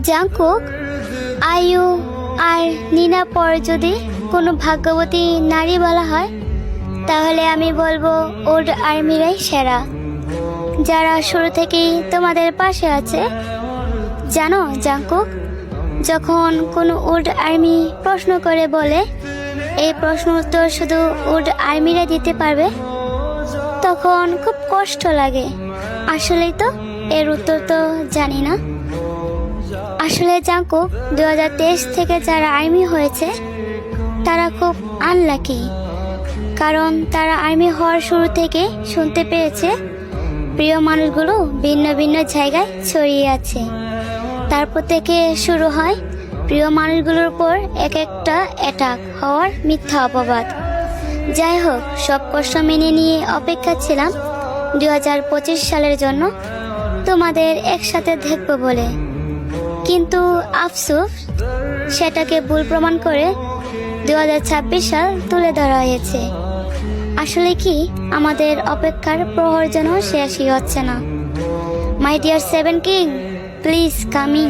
Jungkook, আইয়ু আর নিনা পর যদি কোনো ভাগ্যবতী নারী বলা হয়, তাহলে আমি বলবো ওল্ড আর্মিরাই সেরা, যারা শুরু থেকেই তোমাদের পাশে আছে। জানো জাংকুক, যখন কোনো ওল্ড আর্মি প্রশ্ন করে বলে এই প্রশ্ন উত্তর শুধু ওল্ড আর্মিরা দিতে পারবে, তখন খুব কষ্ট লাগে। আসলেই তো এর উত্তর তো জানি না। আসলে জাংকুক, 2023 থেকে যারা আর্মি হয়েছে তারা খুব আনলাকি, কারণ তারা আর্মি হওয়ার শুরু থেকে শুনতে পেয়েছে প্রিয় মানুষগুলো ভিন্ন ভিন্ন জায়গায় ছড়িয়ে আছে। তারপর থেকে শুরু হয় প্রিয় মানুষগুলোর উপর এক একটা অ্যাটাক হওয়ার মিথ্যা অপবাদ। যাই হোক, সব কষ্ট মেনে নিয়ে অপেক্ষা ছিলাম 2025 সালের জন্য তোমাদের একসাথে দেখব বলে, কিন্তু আফসোস সেটাকে ভুল প্রমাণ করে 2026 সাল তুলে ধরা হয়েছে। আসলে কি আমাদের অপেক্ষার প্রহর যেন শেষই হচ্ছে না। My dear seven king, please coming.